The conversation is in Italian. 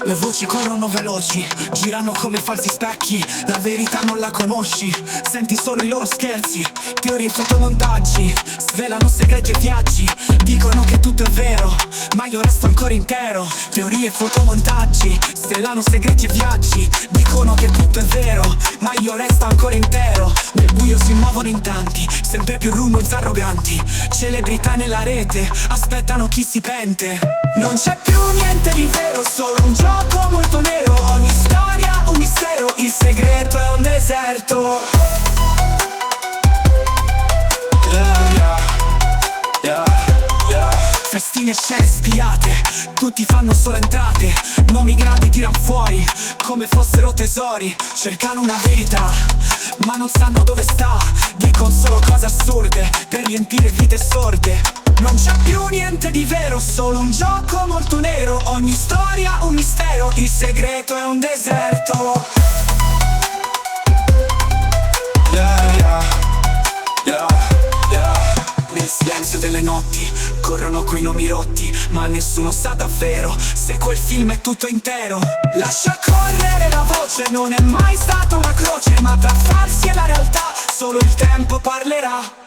Le voci corrono veloci, girano come falsi specchi. La verità non la conosci, senti solo i loro scherzi. Teorie e fotomontaggi, svelano segreti e viaggi. Dicono che tutto è vero, ma io resto ancora intero. Teorie e fotomontaggi, svelano segreti e viaggi. Dicono che tutto è vero, ma io resto ancora intero. Nel buio si muovono in tanti, sempre più rumors arroganti. Celebrità nella rete, aspettano chi si pente. Non c'è più niente di vero, solo un gioco molto nero. Ogni storia un mistero, il segreto è un deserto. Festine e scene spiate, tutti fanno solo entrate. Nomi grandi tiran fuori, come fossero tesori. Cercano una verità, ma non sanno dove sta. Dicono solo cose assurde, per riempire vite sorde. Non c'è più niente di vero, solo un gioco molto nero. Ogni storia un mistero, il segreto è un deserto. Nel silenzio delle notti corrono quei nomi rotti, ma nessuno sa davvero se quel film è tutto intero. Lascia correre la voce, non è mai stata una croce, ma tra farsi e la realtà solo il tempo parlerà.